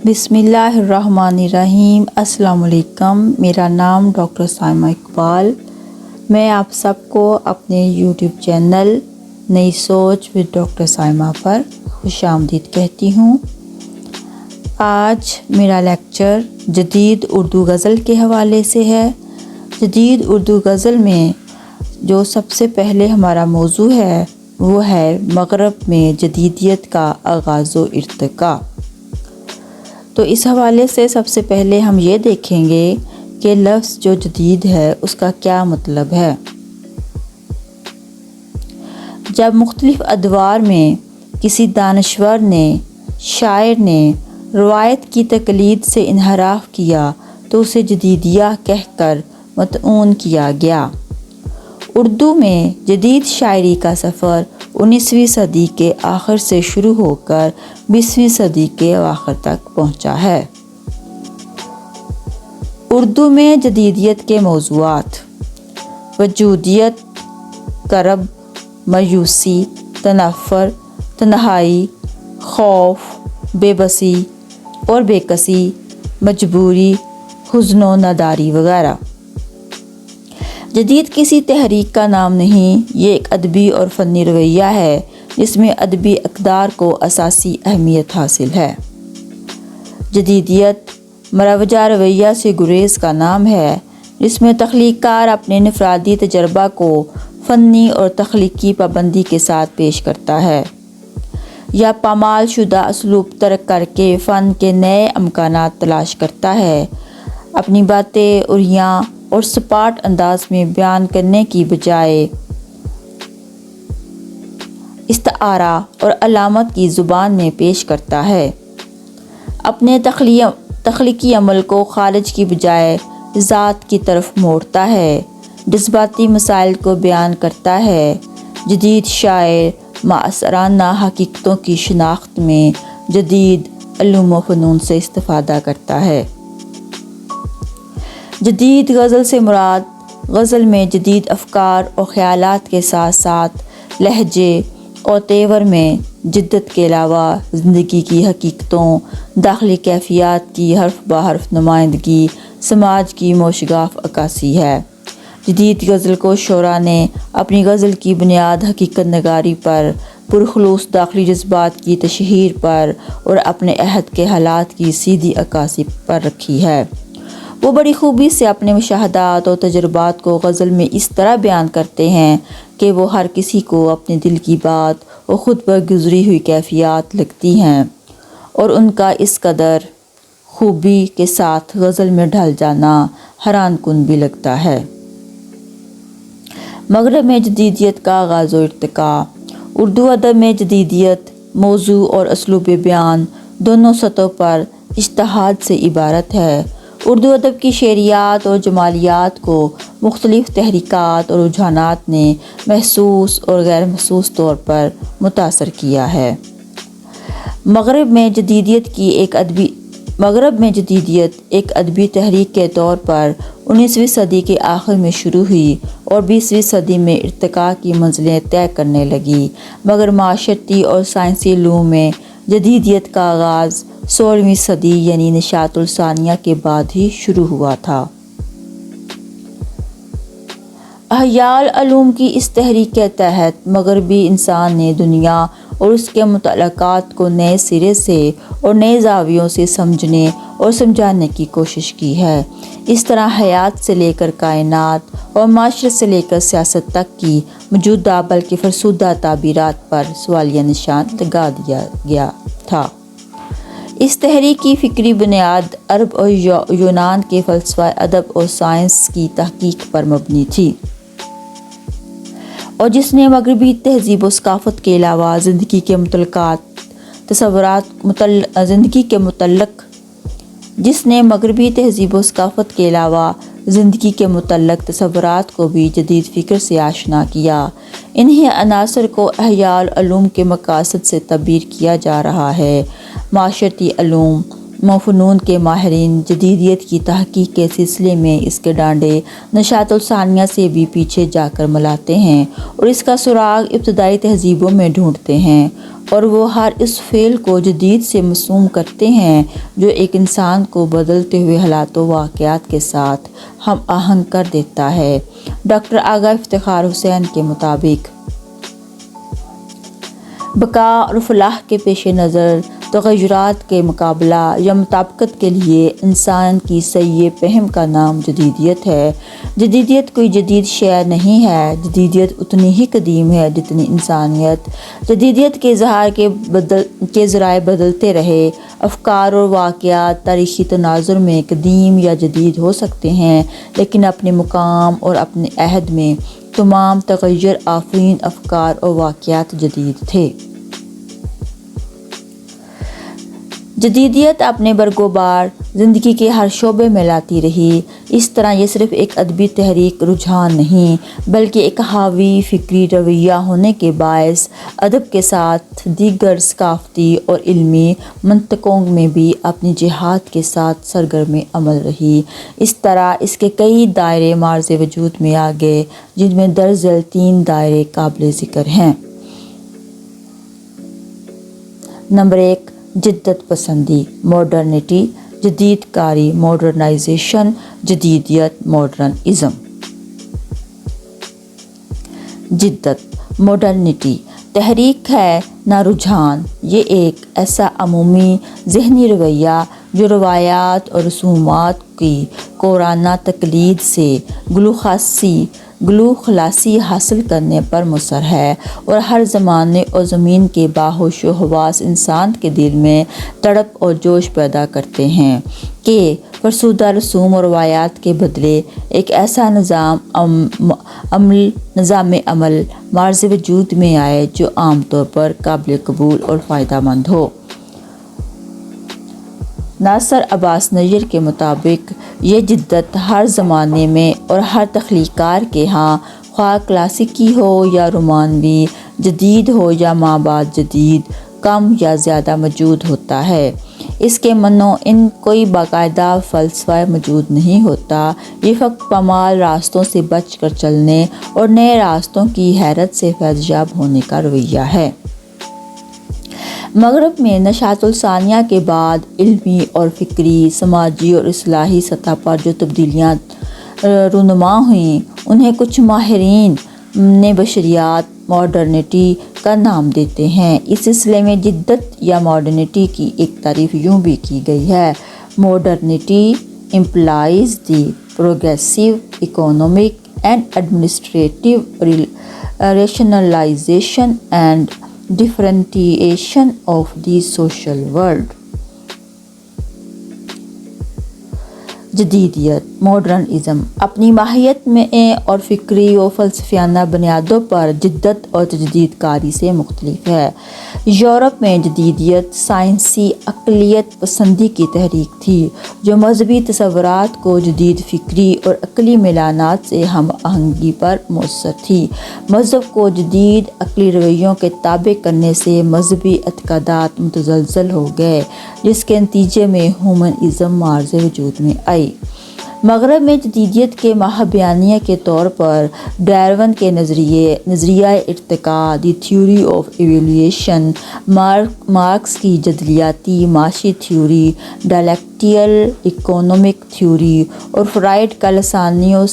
بسم اللہ الرحمن الرحیم۔ السلام علیکم، میرا نام ڈاکٹر سائمہ اقبال۔ میں آپ سب کو اپنے یوٹیوب چینل نئی سوچ ود ڈاکٹر سائمہ پر خوش آمدید کہتی ہوں۔ آج میرا لیکچر جدید اردو غزل کے حوالے سے ہے۔ جدید اردو غزل میں جو سب سے پہلے ہمارا موضوع ہے وہ ہے مغرب میں جدیدیت کا آغاز و ارتقاء۔ تو اس حوالے سے سب سے پہلے ہم یہ دیکھیں گے کہ لفظ جو جدید ہے اس کا کیا مطلب ہے۔ جب مختلف ادوار میں کسی دانشور نے، شاعر نے روایت کی تقلید سے انحراف کیا تو اسے جدیدیہ کہہ کر مطعون کیا گیا۔ اردو میں جدید شاعری کا سفر 19ویں صدی کے آخر سے شروع ہو کر 20ویں صدی کے اواخر تک پہنچا ہے۔ اردو میں جدیدیت کے موضوعات: وجودیت، کرب، مایوسی، تنفر، تنہائی، خوف، بے بسی اور بے کسی، مجبوری، حزن و نداری وغیرہ۔ جدید کسی تحریک کا نام نہیں، یہ ایک ادبی اور فنی رویہ ہے جس میں ادبی اقدار کو اساسی اہمیت حاصل ہے۔ جدیدیت مروجہ رویہ سے گریز کا نام ہے جس میں تخلیق کار اپنے انفرادی تجربہ کو فنی اور تخلیقی پابندی کے ساتھ پیش کرتا ہے، یا پامال شدہ اسلوب ترک کر کے فن کے نئے امکانات تلاش کرتا ہے، اپنی باتیں عریاں اور سپاٹ انداز میں بیان کرنے کی بجائے استعارہ اور علامت کی زبان میں پیش کرتا ہے، اپنے تخلیقی عمل کو خارج کی بجائے ذات کی طرف موڑتا ہے، جذباتی مسائل کو بیان کرتا ہے۔ جدید شاعر معاصرانہ حقیقتوں کی شناخت میں جدید علوم و فنون سے استفادہ کرتا ہے۔ جدید غزل سے مراد غزل میں جدید افکار اور خیالات کے ساتھ ساتھ لہجے اور تیور میں جدت کے علاوہ زندگی کی حقیقتوں، داخلی کیفیات کی حرف بحرف نمائندگی، سماج کی موشگاف عکاسی ہے۔ جدید غزل کو شعراء نے اپنی غزل کی بنیاد حقیقت نگاری پر، پرخلوص داخلی جذبات کی تشہیر پر اور اپنے عہد کے حالات کی سیدھی عکاسی پر رکھی ہے۔ وہ بڑی خوبی سے اپنے مشاہدات اور تجربات کو غزل میں اس طرح بیان کرتے ہیں کہ وہ ہر کسی کو اپنے دل کی بات اور خود پر گزری ہوئی کیفیات لگتی ہیں، اور ان کا اس قدر خوبی کے ساتھ غزل میں ڈھل جانا حیران کن بھی لگتا ہے۔ مغرب میں جدیدیت کا آغاز و ارتقاء۔ اردو ادب میں جدیدیت موضوع اور اسلوب بیان دونوں سطحوں پر اجتہاد سے عبارت ہے۔ اردو ادب کی شعریات اور جمالیات کو مختلف تحریکات اور رجحانات نے محسوس اور غیر محسوس طور پر متاثر کیا ہے۔ مغرب میں جدیدیت ایک ادبی تحریک کے طور پر 19ویں صدی کے آخر میں شروع ہوئی اور 20ویں صدی میں ارتقاء کی منزلیں طے کرنے لگی، مگر معاشرتی اور سائنسی علوم میں جدیدیت کا آغاز 16ویں صدی یعنی نشاط الثانیہ کے بعد ہی شروع ہوا تھا۔ احیاء العلوم کی اس تحریک کے تحت مغربی انسان نے دنیا اور اس کے متعلقات کو نئے سرے سے اور نئے زاویوں سے سمجھنے اور سمجھانے کی کوشش کی ہے۔ اس طرح حیات سے لے کر کائنات اور معاشرت سے لے کر سیاست تک کی موجودہ بلکہ فرسودہ تعبیرات پر سوالیہ نشان لگا دیا گیا تھا۔ اس تحریک کی فکری بنیاد عرب اور یونان کے فلسفہ ادب اور سائنس کی تحقیق پر مبنی تھی، اور جس نے مغربی تہذیب و ثقافت کے علاوہ زندگی کے متعلق تصورات کو بھی جدید فکر سے آشنا کیا۔ انہیں عناصر کو احیاء العلوم کے مقاصد سے تعبیر کیا جا رہا ہے۔ معاشرتی علوم و فنون کے ماہرین جدیدیت کی تحقیق کے سلسلے میں اس کے ڈانڈے نشاط الثانیہ سے بھی پیچھے جا کر ملاتے ہیں اور اس کا سراغ ابتدائی تہذیبوں میں ڈھونڈتے ہیں، اور وہ ہر اس فعل کو جدید سے موسوم کرتے ہیں جو ایک انسان کو بدلتے ہوئے حالات و واقعات کے ساتھ ہم آہنگ کر دیتا ہے۔ ڈاکٹر آغا افتخار حسین کے مطابق بقا اور فلاح کے پیش نظر تغیرات کے مقابلہ یا مطابقت کے لیے انسان کی صحیح فہم کا نام جدیدیت ہے۔ جدیدیت کوئی جدید شے نہیں ہے، جدیدیت اتنی ہی قدیم ہے جتنی انسانیت۔ جدیدیت کے اظہار کے ذرائع بدلتے رہے۔ افکار اور واقعات تاریخی تناظر میں قدیم یا جدید ہو سکتے ہیں، لیکن اپنے مقام اور اپنے عہد میں تمام تغیر آفرین افکار اور واقعات جدید تھے۔ جدیدیت اپنے برگ و بار زندگی کے ہر شعبے میں لاتی رہی۔ اس طرح یہ صرف ایک ادبی تحریک رجحان نہیں بلکہ ایک حاوی فکری رویہ ہونے کے باعث ادب کے ساتھ دیگر ثقافتی اور علمی منطقوں میں بھی اپنی جہات کے ساتھ سرگرم عمل رہی۔ اس طرح اس کے کئی دائرے معرض وجود میں آ گئے، جن میں درج ذیل 3 دائرے قابل ذکر ہیں۔ نمبر 1، جدت پسندی، ماڈرنٹی، جدید کاری، ماڈرنائزیشن، جدیدیت، ماڈرنزم۔ جدت، ماڈرنٹی تحریک ہے نہ رجحان۔ یہ ایک ایسا عمومی ذہنی رویہ جو روایات اور رسومات کی کورانہ تقلید سے گلو خلاصی حاصل کرنے پر مصر ہے، اور ہر زمانے اور زمین کے باہوش و حواس انسان کے دل میں تڑپ اور جوش پیدا کرتے ہیں کہ فرسودہ رسوم اور روایات کے بدلے ایک ایسا نظام عمل معرض وجود میں آئے جو عام طور پر قابل قبول اور فائدہ مند ہو۔ ناصر عباس نیر کے مطابق یہ جدت ہر زمانے میں اور ہر تخلیقار کے ہاں، خواہ کلاسیکی ہو یا رومانوی، جدید ہو یا مابعد جدید، کم یا زیادہ موجود ہوتا ہے۔ اس کے منو ان کوئی باقاعدہ فلسفہ موجود نہیں ہوتا، یہ فقط پامال راستوں سے بچ کر چلنے اور نئے راستوں کی حیرت سے فیضیاب ہونے کا رویہ ہے۔ مغرب میں نشاط الثانیہ کے بعد علمی اور فکری، سماجی اور اصلاحی سطح پر جو تبدیلیاں رونما ہوئیں، انہیں کچھ ماہرین نے بشریات ماڈرنٹی کا نام دیتے ہیں۔ اس سلسلے میں جدت یا ماڈرنٹی کی ایک تعریف یوں بھی کی گئی ہے: modernity implies the progressive economic and administrative rationalization and differentiation of the social world۔ جدیدیت، ماڈرنزم اپنی ماہیت میں اور فکری و فلسفیانہ بنیادوں پر جدت اور تجدید کاری سے مختلف ہے۔ یورپ میں جدیدیت سائنسی عقلیت پسندی کی تحریک تھی جو مذہبی تصورات کو جدید فکری اور عقلی میلانات سے ہم آہنگی پر مؤثر تھی۔ مذہب کو جدید عقلی رویوں کے تابع کرنے سے مذہبی اعتقادات متزلزل ہو گئے، جس کے نتیجے میں ہیومنزم معرض وجود میں آئی۔ مغرب میں جدیدیت کے ماہر کے طور پر ڈارون کے نظریہ ارتقاء دی تھیوری آف ایولیوشن، مارکس کی جدلیاتی معاشی تھیوری ڈائلیکٹیکل اکنامک تھیوری، اور فرائڈ کا لسانیو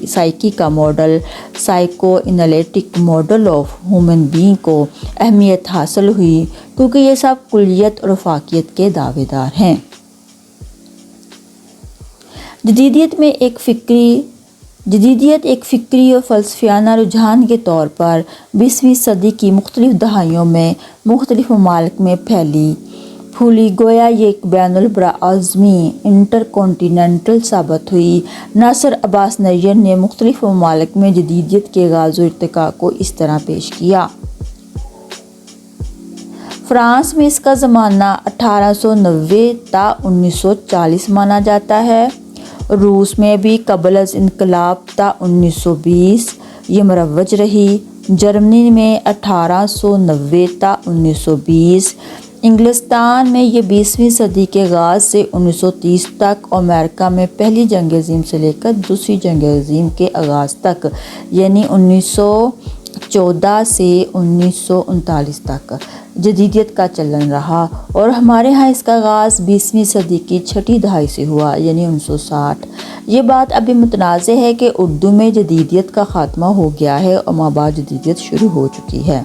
سائیکی کا model psycho analytic model of human being کو اہمیت حاصل ہوئی، کیونکہ یہ سب کلیت اور وفاقیت کے دعوے دار ہیں۔ جدیدیت ایک فکری اور فلسفیانہ رجحان کے طور پر 20ویں صدی کی مختلف دہائیوں میں مختلف ممالک میں پھولی، گویا یہ ایک بین البراعظمی انٹر کانٹیننٹل ثابت ہوئی۔ ناصر عباس نیر نے مختلف ممالک میں جدیدیت کے آغاز و ارتقاء کو اس طرح پیش کیا: فرانس میں اس کا زمانہ 1890 تا 1940 مانا جاتا ہے۔ روس میں بھی قبل از انقلاب تا 1920 یہ مروج رہی۔ جرمنی میں 1890 تا 1920، انگلستان میں یہ 20ویں صدی کے آغاز سے 1930 تک، اور امریکہ میں پہلی جنگ عظیم سے لے کر دوسری جنگ عظیم کے آغاز تک، یعنی 14 سے 1939 تک جدیدیت کا چلن رہا، اور ہمارے ہاں اس کا آغاز 20ویں صدی کی چھٹی دہائی سے ہوا، یعنی 1960۔ یہ بات ابھی متنازع ہے کہ اردو میں جدیدیت کا خاتمہ ہو گیا ہے اور مابعد جدیدیت شروع ہو چکی ہے۔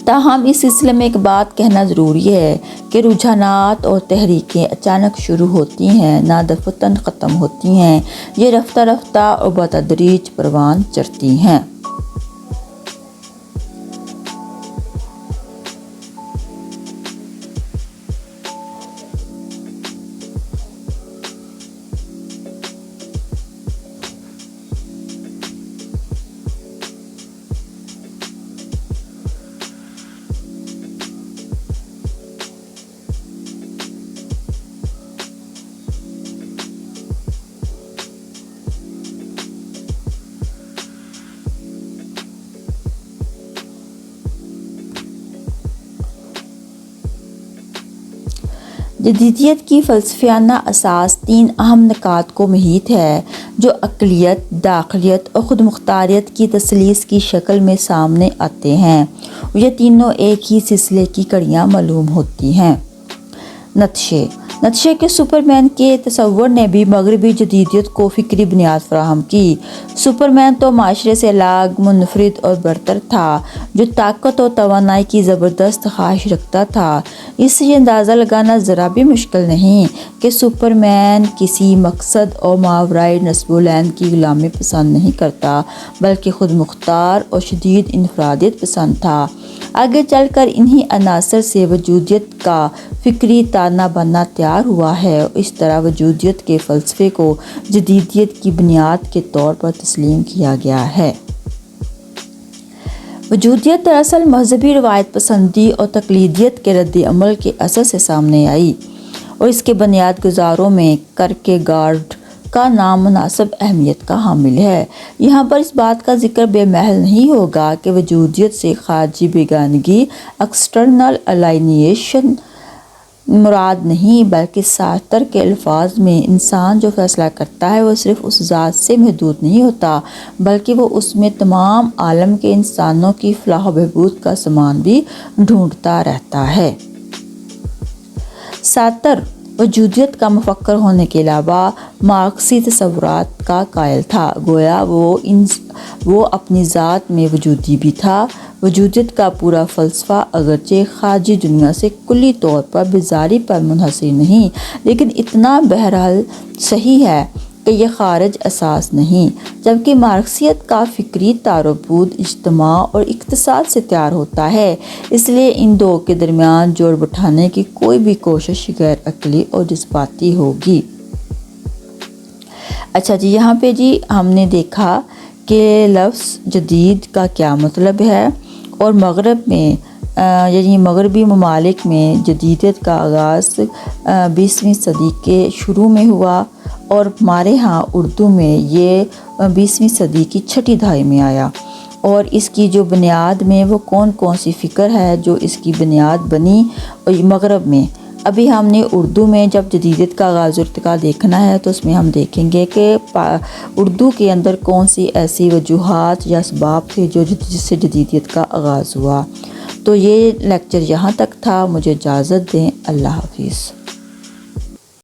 تاہم اس سلسلے میں ایک بات کہنا ضروری ہے کہ رجحانات اور تحریکیں اچانک شروع ہوتی ہیں، نہ دفتن ختم ہوتی ہیں، یہ رفتہ رفتہ اور بتدریج پروان چڑھتی ہیں۔ جدیدیت کی فلسفیانہ اساس 3 اہم نکات کو محیط ہے جو اقلیت، داخلیت اور خود مختاریت کی تثلیث کی شکل میں سامنے آتے ہیں۔ یہ تینوں ایک ہی سلسلے کی کڑیاں معلوم ہوتی ہیں۔ نتشے کے سپرمین کے تصور نے بھی مغربی جدیدیت کو فکری بنیاد فراہم کی۔ سپرمین تو معاشرے سے الگ، منفرد اور برتر تھا، جو طاقت اور توانائی کی زبردست خواہش رکھتا تھا۔ اس سے یہ اندازہ لگانا ذرا بھی مشکل نہیں کہ سپرمین کسی مقصد اور ماورائے نصب و لعن کی غلامی پسند نہیں کرتا، بلکہ خود مختار اور شدید انفرادیت پسند تھا۔ آگے چل کر انہی عناصر سے وجودیت کا فکری تانہ بانہ تیار ہوا ہے، اور اس طرح وجودیت کے فلسفے کو جدیدیت کی بنیاد کے طور پر تسلیم کیا گیا ہے۔ وجودیت دراصل مذہبی روایت پسندی اور تقلیدیت کے رد عمل کے اثر سے سامنے آئی، اور اس کے بنیاد گزاروں میں کرکیگارڈ کا نام مناسب اہمیت کا حامل ہے۔ یہاں پر اس بات کا ذکر بے محل نہیں ہوگا کہ وجودیت سے خارجی بیگانگی، ایکسٹرنل الائنیشن مراد نہیں، بلکہ سارتر کے الفاظ میں انسان جو فیصلہ کرتا ہے وہ صرف اس ذات سے محدود نہیں ہوتا، بلکہ وہ اس میں تمام عالم کے انسانوں کی فلاح و بہبود کا سامان بھی ڈھونڈتا رہتا ہے۔ سارتر وجودیت کا مفکر ہونے کے علاوہ مارکسی تصورات کا قائل تھا، گویا وہ اپنی ذات میں وجودی بھی تھا۔ وجودیت کا پورا فلسفہ اگرچہ خارجی دنیا سے کلی طور پر بیزاری پر منحصر نہیں، لیکن اتنا بہرحال صحیح ہے کہ یہ خارج اساس نہیں، جبکہ مارکسیت کا فکری تعارف بود اجتماع اور اقتصاد سے تیار ہوتا ہے۔ اس لیے ان دو کے درمیان جوڑ بٹھانے کی کوئی بھی کوشش غیر عقلی اور جذباتی ہوگی۔ اچھا جی، یہاں پہ جی ہم نے دیکھا کہ لفظ جدید کا کیا مطلب ہے، اور مغرب میں یعنی مغربی ممالک میں جدیدیت کا آغاز 20ویں صدی کے شروع میں ہوا، اور ہمارے ہاں اردو میں یہ 20ویں صدی کی چھٹی دہائی میں آیا، اور اس کی جو بنیاد میں وہ کون کون سی فکر ہے جو اس کی بنیاد بنی مغرب میں۔ ابھی ہم نے اردو میں جب جدیدیت کا آغاز و ارتقاء دیکھنا ہے تو اس میں ہم دیکھیں گے کہ اردو کے اندر کون سی ایسی وجوہات یا اسباب تھے جس سے جدیدیت کا آغاز ہوا۔ تو یہ لیکچر یہاں تک تھا، مجھے اجازت دیں، اللہ حافظ۔